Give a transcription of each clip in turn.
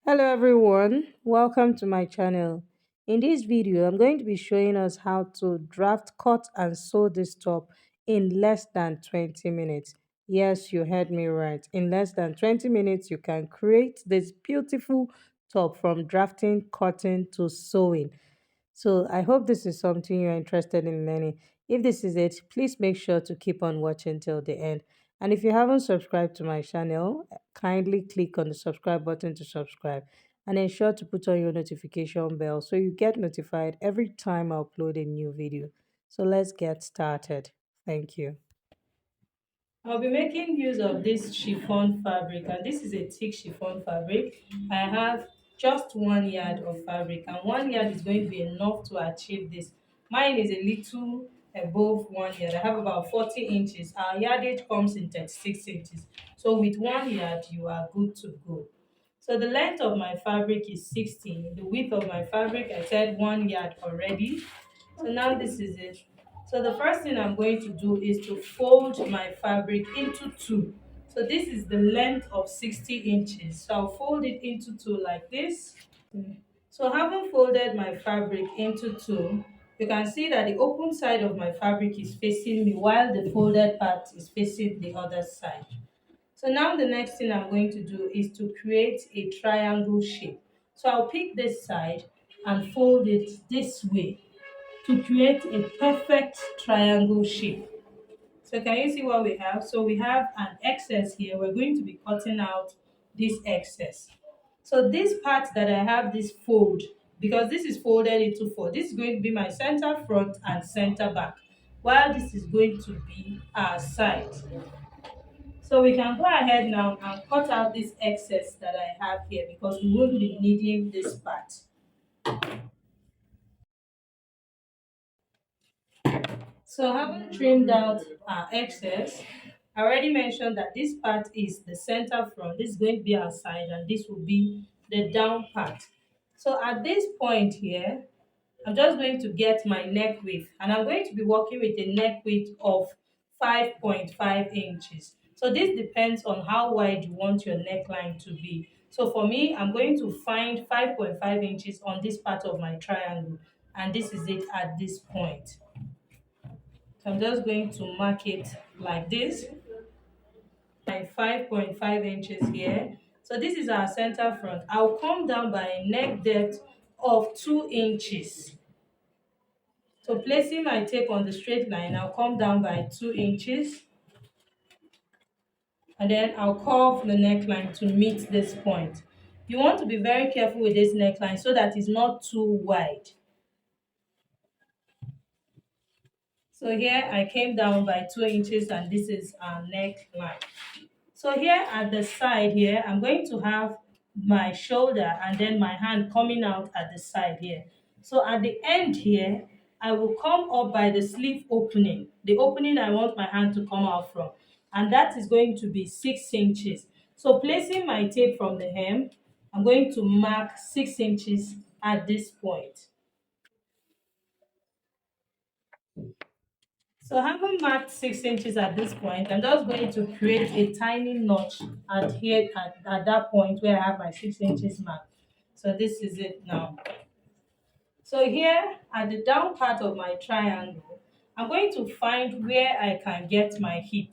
Hello everyone, welcome to my channel. In this video, I'm going to be showing us how to draft, cut and sew this top in less than 20 minutes. Yes, you heard me right. In less than 20 minutes, you can create this beautiful top from drafting, cutting to sewing. So I hope this is something you're interested in learning. If this is it, please make sure to keep on watching till the end. And if you haven't subscribed to my channel, kindly click on the subscribe button to subscribe and ensure to put on your notification bell so you get notified every time I upload a new video. So let's get started. Thank you. I'll be making use of this chiffon fabric, and this is a thick chiffon fabric. I have just 1 yard of fabric, and 1 yard is going to be enough to achieve this. Mine is a little above 1 yard. I have about 40 inches. Our yardage comes in 36 inches. So with 1 yard, you are good to go. So the length of my fabric is 16. The width of my fabric, I said 1 yard already. So now this is it. So the first thing I'm going to do is to fold my fabric into two. So this is the length of 60 inches. So I'll fold it into two like this. So having folded my fabric into two, you can see that the open side of my fabric is facing me while the folded part is facing the other side. So now the next thing I'm going to do is to create a triangle shape. So I'll pick this side and fold it this way to create a perfect triangle shape. So can you see what we have? So we have an excess here. We're going to be cutting out this excess. So this part that I have this fold, because this is folded into four, this is going to be my center front and center back, while this is going to be our side. So we can go ahead now and cut out this excess that I have here because we won't be needing this part. So having trimmed out our excess, I already mentioned that this part is the center front. This is going to be our side and this will be the down part. So at this point here, I'm just going to get my neck width and I'm going to be working with a neck width of 5.5 inches. So this depends on how wide you want your neckline to be. So for me, I'm going to find 5.5 inches on this part of my triangle and this is it at this point. So I'm just going to mark it like this. My 5.5 inches here. So this is our center front. I'll come down by a neck depth of 2 inches. So placing my tape on the straight line, I'll come down by 2 inches. And then I'll curve the neckline to meet this point. You want to be very careful with this neckline so that it's not too wide. So here I came down by 2 inches and this is our neckline. So here at the side here, I'm going to have my shoulder and then my hand coming out at the side here. So at the end here, I will come up by the sleeve opening, the opening I want my hand to come out from. And that is going to be 6 inches. So placing my tape from the hem, I'm going to mark 6 inches at this point. So having marked 6 inches at this point, I'm just going to create a tiny notch at that point where I have my 6 inches mark. So this is it now. So here at the down part of my triangle, I'm going to find where I can get my hip.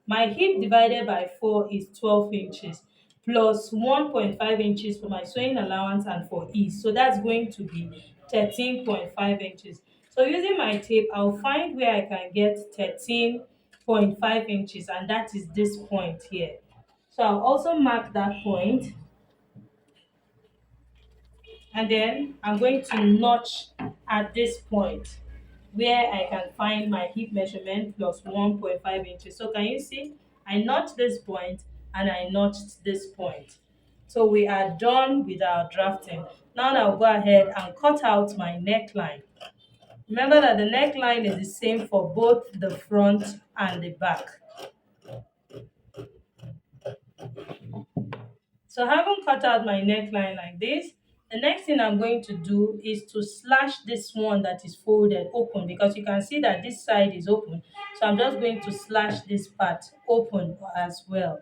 My hip divided by 4 is 12 inches plus 1.5 inches for my sewing allowance and for ease. So that's going to be 13.5 inches. So using my tape, I'll find where I can get 13.5 inches and that is this point here. So I'll also mark that point and then I'm going to notch at this point where I can find my hip measurement plus 1.5 inches. So can you see? I notched this point and I notched this point. So we are done with our drafting. Now I'll go ahead and cut out my neckline. Remember that the neckline is the same for both the front and the back. So having cut out my neckline like this, the next thing I'm going to do is to slash this one that is folded open because you can see that this side is open. So I'm just going to slash this part open as well.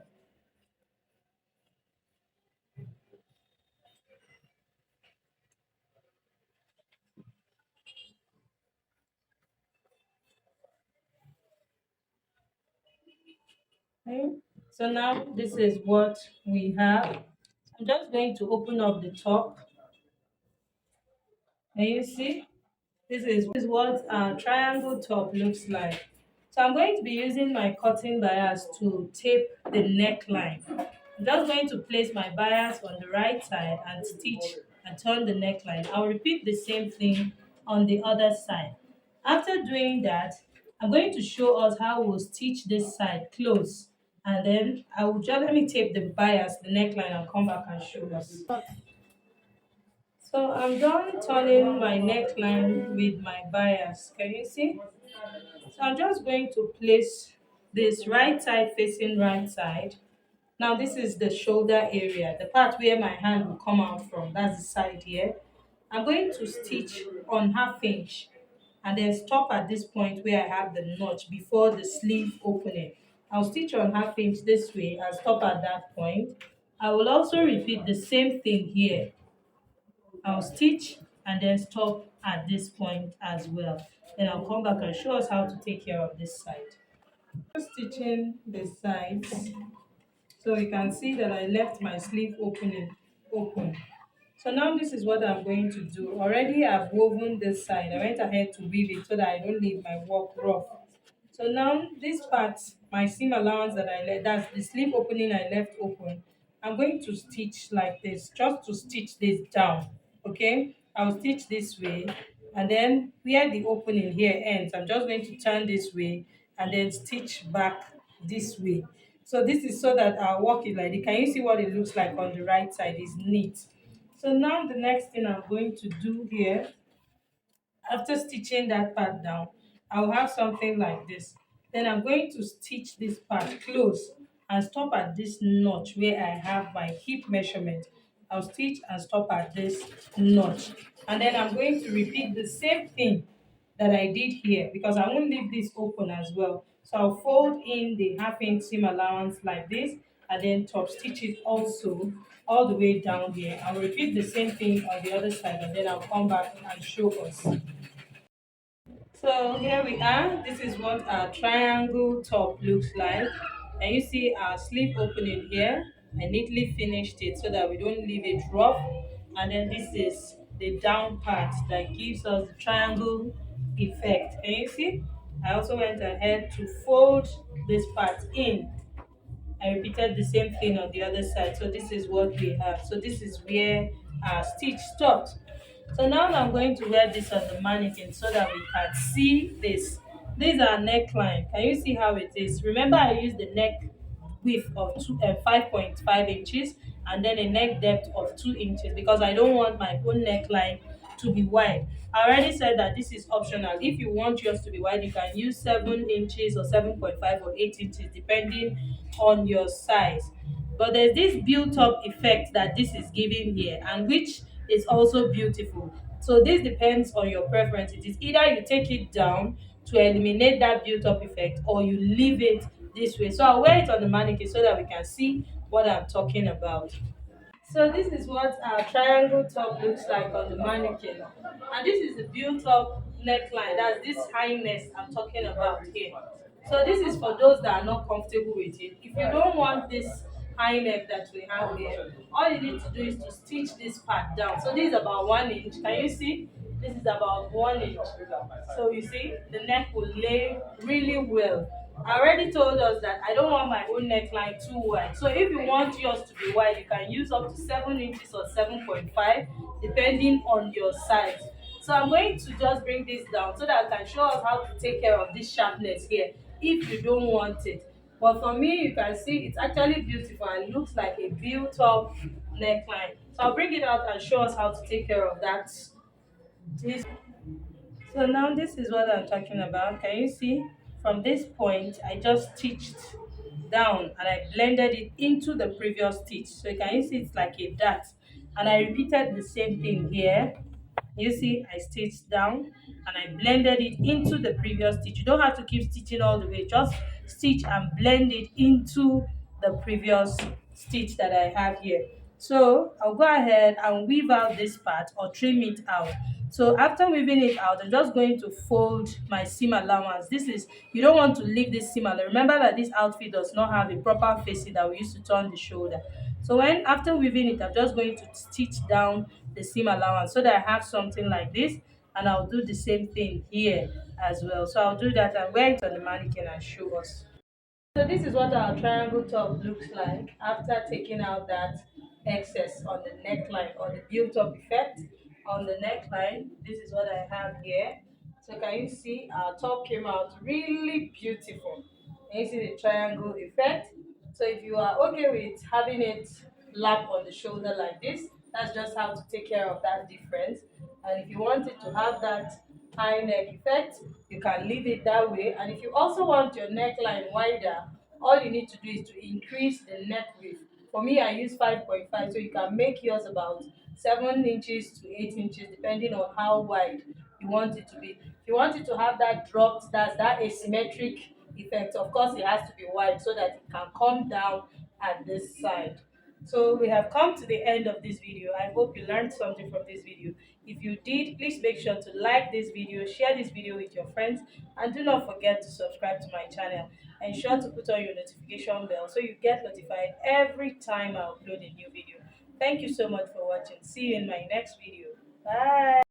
Okay, so now this is what we have. I'm just going to open up the top, and you see this is what our triangle top looks like. So I'm going to be using my cutting bias to tape the neckline. I'm just going to place my bias on the right side and stitch and turn the neckline. I'll repeat the same thing on the other side. After doing that, I'm going to show us how we'll stitch this side close, and then I will just let me tape the bias, the neckline, and come back and show us. So I'm done turning my neckline with my bias. Can you see? So I'm just going to place this right side facing right side. Now this is the shoulder area, the part where my hand will come out from. That's the side here. I'm going to stitch on half inch and then stop at this point where I have the notch before the sleeve opening. I'll stitch on half inch this way and stop at that point. I will also repeat the same thing here. I'll stitch and then stop at this point as well. Then I'll come back and show us how to take care of this side. Stitching the sides, so you can see that I left my sleeve opening open. So now this is what I'm going to do. Already I've woven this side. I went ahead to weave it so that I don't leave my work rough. So now this part, my seam allowance that I left, that's the sleeve opening I left open. I'm going to stitch like this, just to stitch this down. Okay, I'll stitch this way, and then where the opening here ends, I'm just going to turn this way and then stitch back this way. So this is so that our work is like, can you see what it looks like on the right side? Is neat. So now the next thing I'm going to do here, after stitching that part down, I'll have something like this. Then I'm going to stitch this part close and stop at this notch where I have my hip measurement. I'll stitch and stop at this notch. And then I'm going to repeat the same thing that I did here, because I won't leave this open as well. So I'll fold in the half inch seam allowance like this and then top stitch it also all the way down here. I'll repeat the same thing on the other side, and then I'll come back and show us. So here we are. This is what our triangle top looks like. And you see our sleeve opening here. I neatly finished it so that we don't leave it rough. And then this is the down part that gives us the triangle effect. Can you see? I also went ahead to fold this part in. I repeated the same thing on the other side. So this is what we have. So this is where our stitch stopped. So now I'm going to wear this on the mannequin so that we can see this. This is our neckline. Can you see how it is? Remember, I used the neck width of 5.5 inches and then a neck depth of 2 inches because I don't want my own neckline to be wide. I already said that this is optional. If you want yours to be wide, you can use 7 inches or 7.5 or 8 inches depending on your size. But there's this built up effect that this is giving here, and which is also beautiful. So this depends on your preference. It is either you take it down to eliminate that built up effect, or you leave it this way. So I'll wear it on the mannequin so that we can see what I'm talking about. So this is what our triangle top looks like on the mannequin. And this is the built up neckline. That's this highness I'm talking about here. So this is for those that are not comfortable with it. If you don't want this high neck that we have here, all you need to do is to stitch this part down. So this is about 1 inch. Can you see? This is about 1 inch. So you see, the neck will lay really well. I already told us that I don't want my own neckline too wide. So if you want yours to be wide, you can use up to 7 inches or 7.5 depending on your size. So I'm going to just bring this down so that I can show us how to take care of this sharpness here if you don't want it. But for me, you can see it's actually beautiful and looks like a built up neckline. So I'll bring it out and show us how to take care of that. This so now this is what I'm talking about. Can you see? From this point, I just stitched down and I blended it into the previous stitch. So can you see it's like a dart? And I repeated the same thing here. You see, I stitched down and I blended it into the previous stitch. You don't have to keep stitching all the way. Just stitch and blend it into the previous stitch that I have here. So I'll go ahead and weave out this part or trim it out. So after weaving it out, I'm just going to fold my seam allowance. This is, you don't want to leave this seam allowance. Remember that this outfit does not have a proper facing that we used to turn the shoulder. So when after weaving it, I'm just going to stitch down the seam allowance so that I have something like this, and I'll do the same thing here as well. So I'll do that and wear it on the mannequin and show us. So this is what our triangle top looks like after taking out that excess on the neckline or the built-up effect on the neckline. This is what I have here. So can you see our top came out really beautiful? Can you see the triangle effect? So if you are okay with having it lap on the shoulder like this, that's just how to take care of that difference. And if you want it to have that high neck effect, you can leave it that way. And if you also want your neckline wider, all you need to do is to increase the neck width. For me, I use 5.5, so you can make yours about 7 inches to 8 inches depending on how wide you want it to be. If you want it to have that dropped, that's that asymmetric effect, of course it has to be wide so that it can come down at this side. So we have come to the end of this video. I hope you learned something from this video. If you did, please make sure to like this video, share this video with your friends, and do not forget to subscribe to my channel. Ensure to put on your notification bell so you get notified every time I upload a new video. Thank you so much for watching. See you in my next video. Bye.